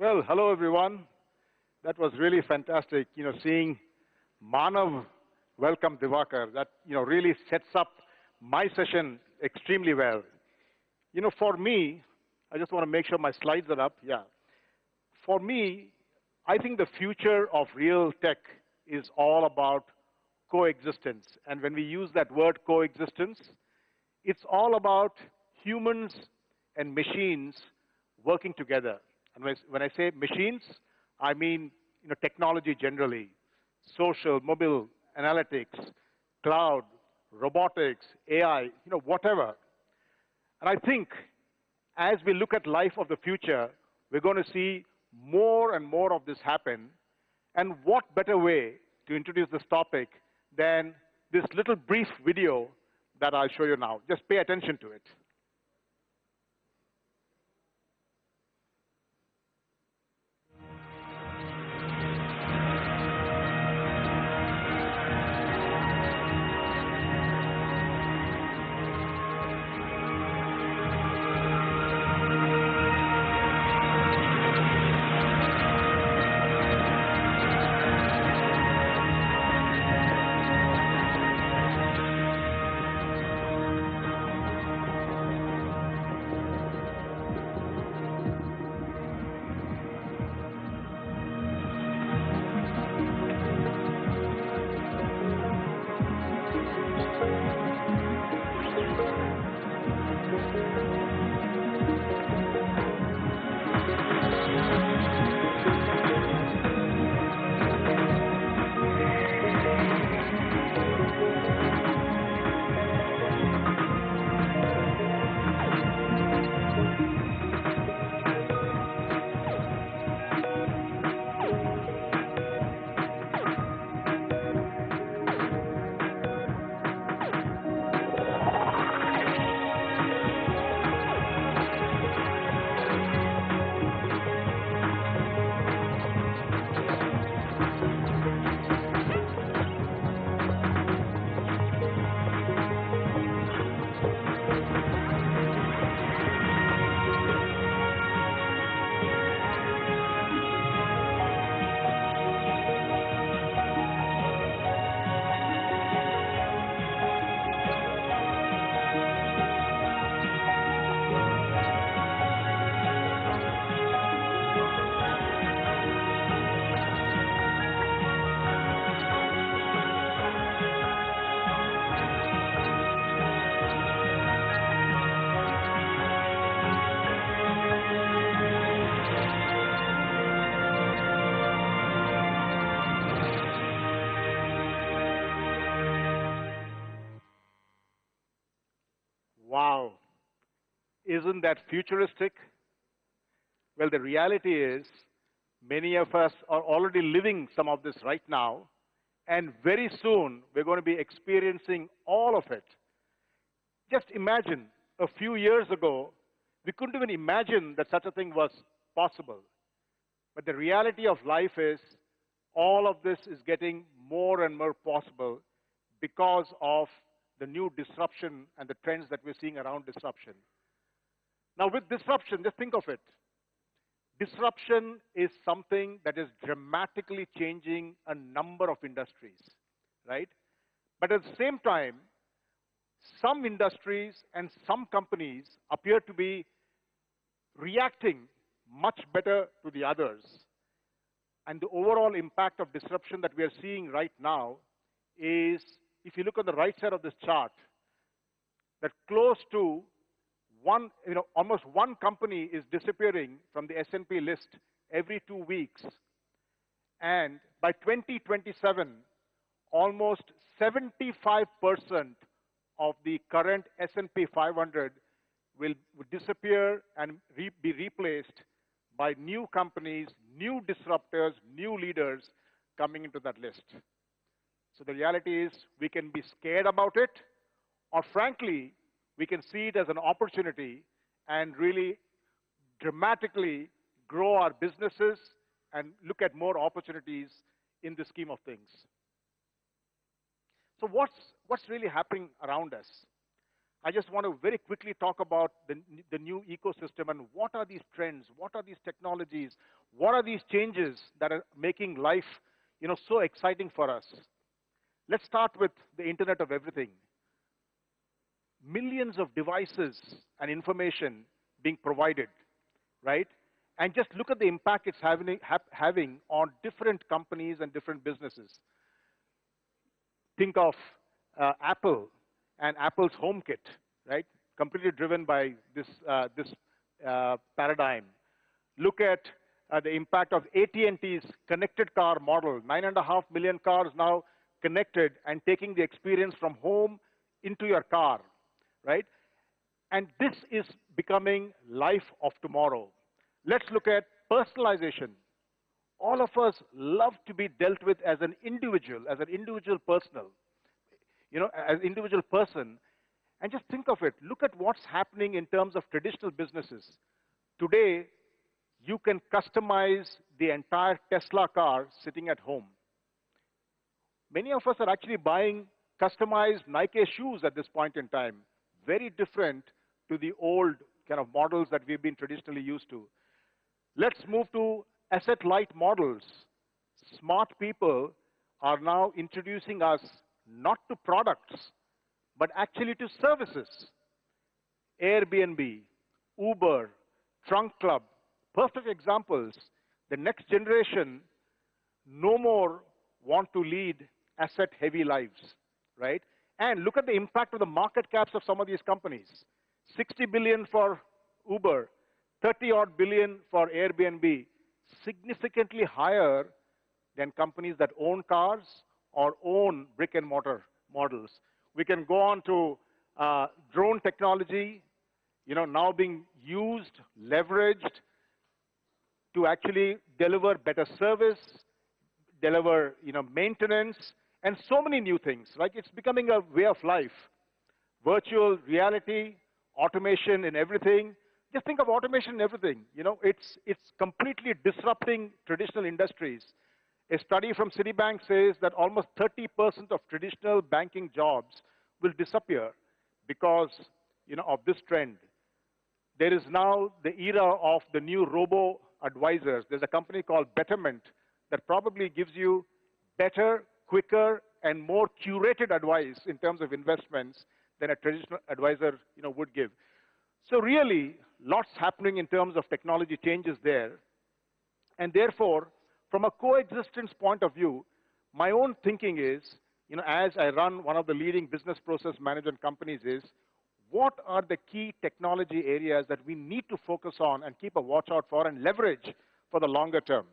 Well, hello everyone. That was really fantastic. Seeing Manav welcome Divakar, that really sets up my session extremely well. For me, I just want to make sure my slides are up. Yeah. For me, I think the future of real tech is all about coexistence. And when we use that word coexistence, it's all about humans and machines working together. And when I say machines, I mean technology generally, social, mobile, analytics, cloud, robotics, AI, whatever. And I think as we look at life of the future, we're going to see more and more of this happen. And what better way to introduce this topic than this little brief video that I'll show you now. Just pay attention to it. Wow. Isn't that futuristic? Well, the reality is many of us are already living some of this right now, and very soon we're going to be experiencing all of it. Just imagine a few years ago, we couldn't even imagine that such a thing was possible. But the reality of life is all of this is getting more and more possible because of the new disruption and the trends that we're seeing around disruption. Now, with disruption, just think of it. Disruption is something that is dramatically changing a number of industries, right? But at the same time, some industries and some companies appear to be reacting much better to the others. And the overall impact of disruption that we are seeing right now is, if you look on the right side of this chart, that close to almost one company is disappearing from the S&P list every 2 weeks. And by 2027, almost 75% of the current S&P 500 will disappear and be replaced by new companies, new disruptors, new leaders coming into that list. So the reality is we can be scared about it, or frankly, we can see it as an opportunity and really dramatically grow our businesses and look at more opportunities in the scheme of things. So what's really happening around us? I just want to very quickly talk about the new ecosystem and what are these trends, what are these technologies, what are these changes that are making life, so exciting for us. Let's start with the Internet of Everything. Millions of devices and information being provided, right? And just look at the impact it's having on different companies and different businesses. Think of Apple and Apple's HomeKit, right? Completely driven by this paradigm. Look at the impact of AT&T's connected car model. 9.5 million cars now connected and taking the experience from home into your car, right? And this is becoming life of tomorrow. Let's look at personalization. All of us love to be dealt with as an individual personal, as individual person. And just think of it. Look at what's happening in terms of traditional businesses. Today, you can customize the entire Tesla car sitting at home. Many of us are actually buying customized Nike shoes at this point in time. Very different to the old kind of models that we've been traditionally used to. Let's move to asset-light models. Smart people are now introducing us not to products, but actually to services. Airbnb, Uber, Trunk Club, perfect examples. The next generation no more want to lead asset-heavy lives, right? And look at the impact of the market caps of some of these companies. 60 billion for Uber, 30-odd billion for Airbnb, significantly higher than companies that own cars or own brick-and-mortar models. We can go on to drone technology, now being used, leveraged to actually deliver better service, deliver, maintenance, and so many new things. Like it's becoming a way of life. Virtual reality, automation in everything. Just think of automation in everything. It's completely disrupting traditional industries. A study from Citibank says that almost 30% of traditional banking jobs will disappear because, of this trend. There is now the era of the new robo-advisors. There's a company called Betterment that probably gives you better, quicker, and more curated advice in terms of investments than a traditional advisor, would give. So really, lots happening in terms of technology changes there. And therefore, from a coexistence point of view, my own thinking is, as I run one of the leading business process management companies is, what are the key technology areas that we need to focus on and keep a watch out for and leverage for the longer term?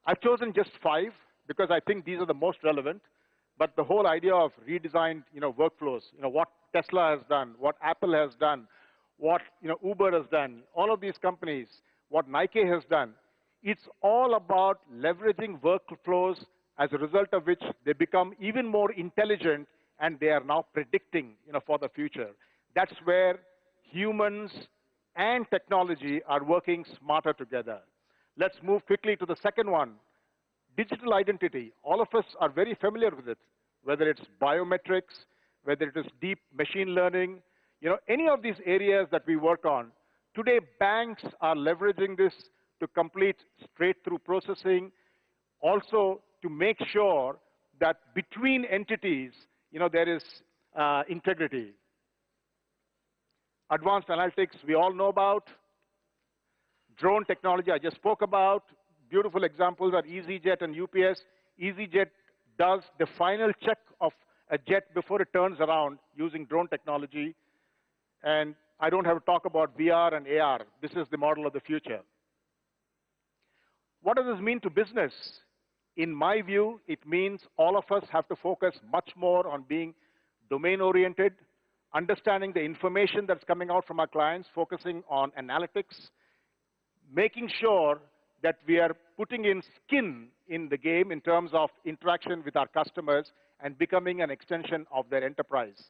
I've chosen just 5 because I think these are the most relevant. But the whole idea of redesigned, workflows, what Tesla has done, what Apple has done, what Uber has done, all of these companies, what Nike has done, it's all about leveraging workflows as a result of which they become even more intelligent and they are now predicting, for the future. That's where humans and technology are working smarter together. Let's move quickly to the second one. Digital identity. All of us are very familiar with it, whether it's biometrics, whether it is deep machine learning, any of these areas that we work on. Today, banks are leveraging this to complete straight-through processing, also to make sure that between entities, there is integrity. Advanced analytics, we all know about. Drone technology, I just spoke about. Beautiful examples are EasyJet and UPS. EasyJet does the final check of a jet before it turns around using drone technology. And I don't have to talk about VR and AR. This is the model of the future. What does this mean to business? In my view, it means all of us have to focus much more on being domain-oriented, understanding the information that's coming out from our clients, focusing on analytics, making sure that we are putting in skin in the game in terms of interaction with our customers and becoming an extension of their enterprise.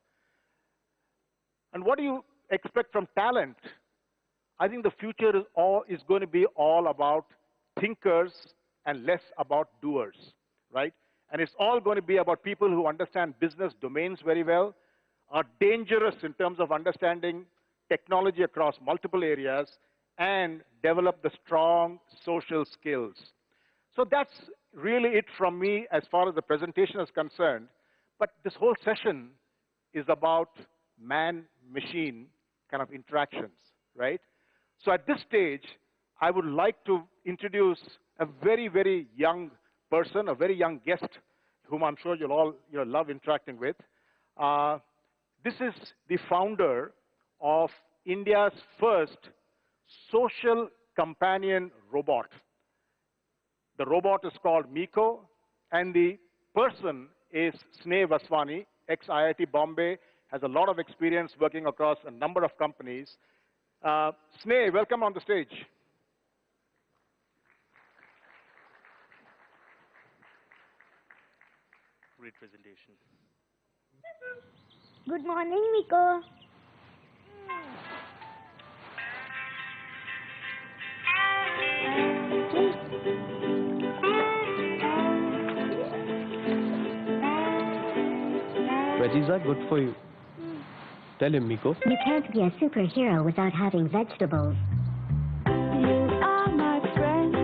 And what do you expect from talent? I think the future is going to be all about thinkers and less about doers, right? And it's all going to be about people who understand business domains very well, are dangerous in terms of understanding technology across multiple areas and develop the strong social skills. So that's really it from me as far as the presentation is concerned. But this whole session is about man-machine kind of interactions, right? So at this stage, I would like to introduce a very, very young person, a very young guest, whom I'm sure you'll all love interacting with. This is the founder of India's first social companion robot. The robot is called MIKO, and the person is Sneh Vaswani, ex-IIT Bombay, has a lot of experience working across a number of companies. Sneh, welcome on the stage. Great presentation. Good morning, MIKO. Veggies are good for you. Tell him, MIKO. You can't be a superhero without having vegetables. You are my friend,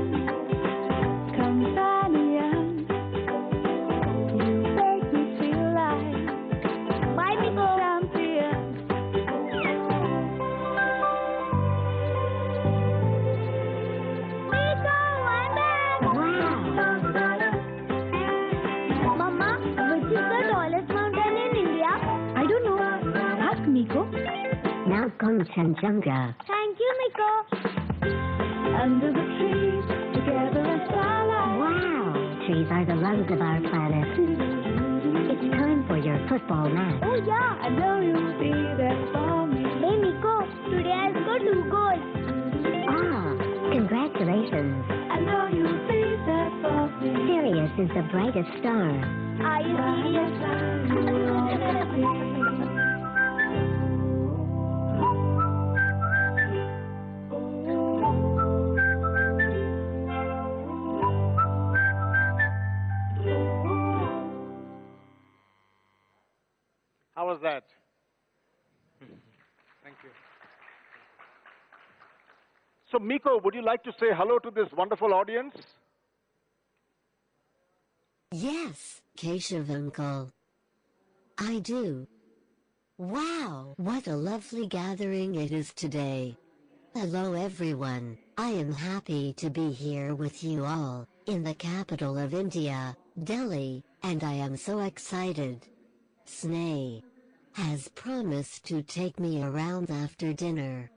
companion. You make me feel like Bye, MIKO. champion. MIKO, I'm back. Wow. Mama, which is the tallest mountain in India? I don't know. Ask MIKO. Mount Kanchenjunga. Thank you, MIKO. Under the trees, together in starlight. Wow. Trees are the lungs of our planet. It's time for your football match. Oh yeah, I know you'll be there for me. Hey, MIKO, today I scored 2 goals. Ah, congratulations. I know you'll be there for me. Sirius is the brightest star. Are you serious? How was that? Thank you. So, MIKO, would you like to say hello to this wonderful audience? Yes, Keshav uncle. I do. Wow, what a lovely gathering it is today. Hello everyone, I am happy to be here with you all, in the capital of India, Delhi, and I am so excited. Sneh has promised to take me around after dinner.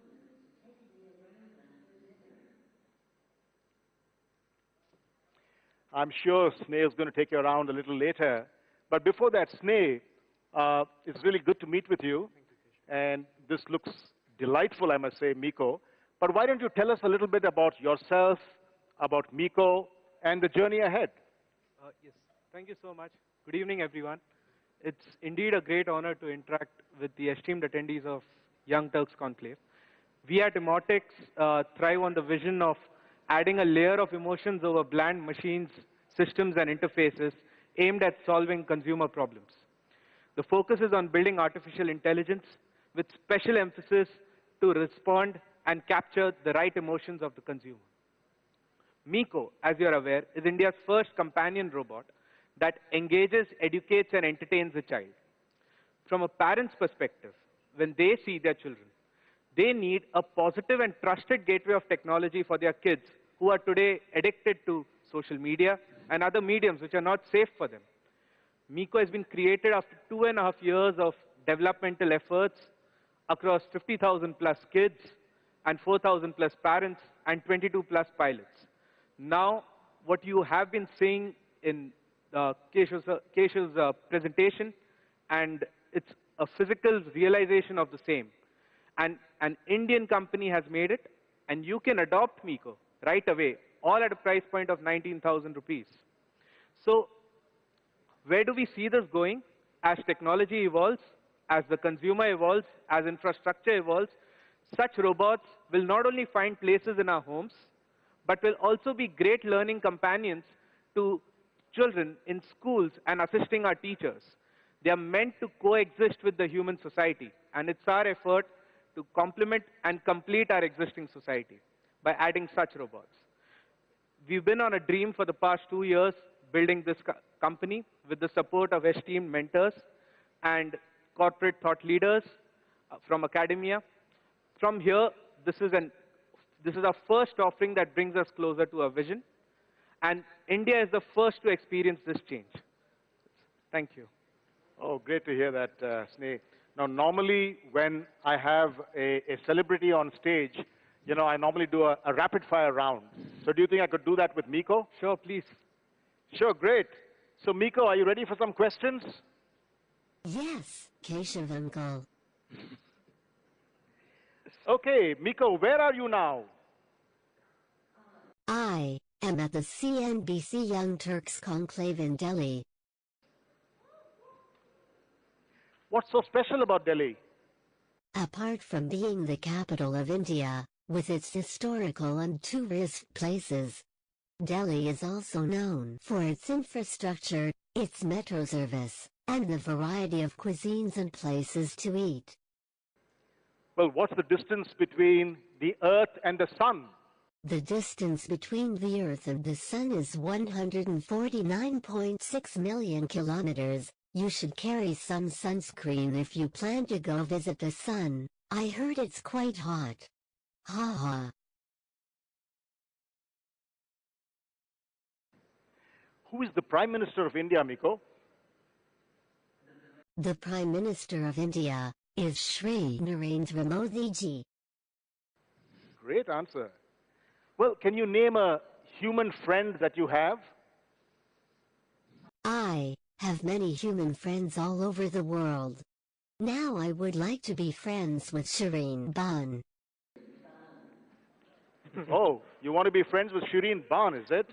I'm sure Sneh is going to take you around a little later. But before that, Sneh, it's really good to meet with you. And this looks delightful, I must say, MIKO. But why don't you tell us a little bit about yourself, about MIKO, and the journey ahead? Yes, thank you so much. Good evening, everyone. It's indeed a great honor to interact with the esteemed attendees of Young Turks Conclave. We at Robotics thrive on the vision of adding a layer of emotions over bland machines, systems, and interfaces aimed at solving consumer problems. The focus is on building artificial intelligence with special emphasis to respond and capture the right emotions of the consumer. MIKO, as you're aware, is India's first companion robot that engages, educates, and entertains a child. From a parent's perspective, when they see their children, they need a positive and trusted gateway of technology for their kids who are today addicted to social media and other mediums which are not safe for them. MIKO has been created after 2.5 years of developmental efforts across 50,000 plus kids and 4,000 plus parents and 22 plus pilots. Now, what you have been seeing in Keshav's presentation, and it's a physical realization of the same. And an Indian company has made it, and you can adopt MIKO right away, all at a price point of 19,000 rupees. So where do we see this going? As technology evolves, as the consumer evolves, as infrastructure evolves, such robots will not only find places in our homes, but will also be great learning companions to children in schools and assisting our teachers. They are meant to coexist with the human society, and it's our effort to complement and complete our existing society by adding such robots. We've been on a dream for the past 2 years, building this company with the support of esteemed mentors and corporate thought leaders from academia. From here, this is our first offering that brings us closer to our vision, and India is the first to experience this change. Thank you. Oh, great to hear that, Sneh. Now, normally when I have a celebrity on stage, you know, I normally do a rapid-fire round. So do you think I could do that with MIKO? Sure, please. Sure, great. So, MIKO, are you ready for some questions? Yes, Keshav uncle. Okay, MIKO, where are you now? I am at the CNBC Young Turks conclave in Delhi. What's so special about Delhi? Apart from being the capital of India, with its historical and tourist places, Delhi is also known for its infrastructure, its metro service, and the variety of cuisines and places to eat. Well, what's the distance between the Earth and the Sun? The distance between the Earth and the Sun is 149.6 million kilometers. You should carry some sunscreen if you plan to go visit the Sun. I heard it's quite hot. Ha ha. Who is the Prime Minister of India, MIKO? The Prime Minister of India is Shri Narendra Modi ji. Great answer. Well, can you name a human friend that you have? I have many human friends all over the world. Now I would like to be friends with Shireen Ban. Oh, you want to be friends with Shireen Ban, is it?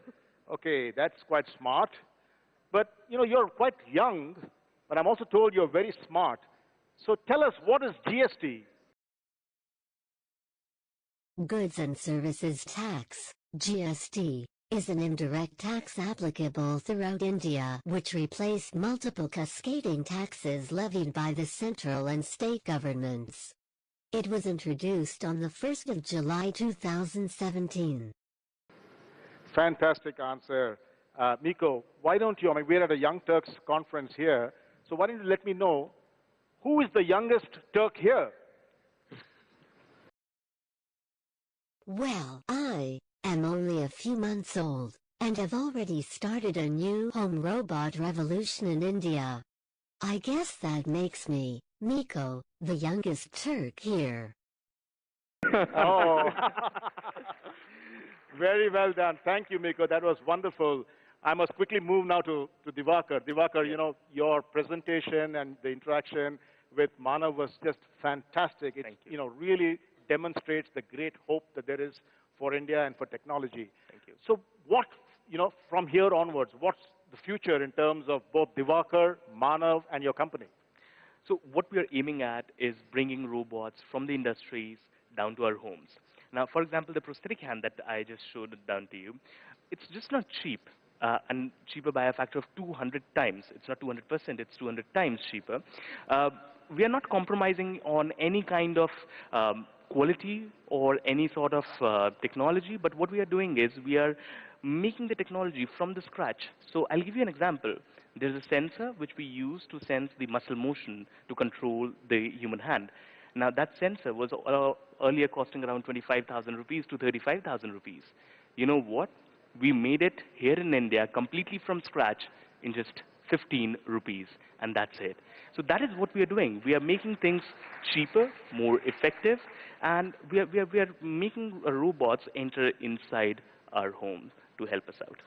Okay, that's quite smart. But, you know, you're quite young, but I'm also told you're very smart. So tell us, what is GST? Goods and Services Tax, GST, is an indirect tax applicable throughout India which replaced multiple cascading taxes levied by the central and state governments. It was introduced on the 1st of July 2017. Fantastic answer. MIKO, why don't you, I mean, we're at a Young Turks conference here, so why don't you let me know, who is the youngest Turk here? Well, I am only a few months old, and have already started a new home robot revolution in India. I guess that makes me, MIKO, the youngest Turk here. Oh, very well done. Thank you, MIKO. That was wonderful. I must quickly move now to Divakar. Divakar, you know, your presentation and the interaction with Manav was just fantastic. It, you know, really demonstrates the great hope that there is for India and for technology. Thank you. So what, you know, from here onwards, what's the future in terms of both Divakar, Manav, and your company? So what we are aiming at is bringing robots from the industries down to our homes. Now, for example, the prosthetic hand that I just showed down to you, it's just not cheap, and cheaper by a factor of 200 times. It's not 200%, it's 200 times cheaper. We are not compromising on any kind of quality or any sort of technology, but what we are doing is we are making the technology from the scratch. So I'll give you an example. There's a sensor which we use to sense the muscle motion to control the human hand. Now that sensor was earlier costing around 25,000 rupees to 35,000 rupees. You know what? We made it here in India completely from scratch in just 15 rupees, and that's it. So that is what we are doing. We are making things cheaper, more effective, and we are making robots enter inside our homes to help us out.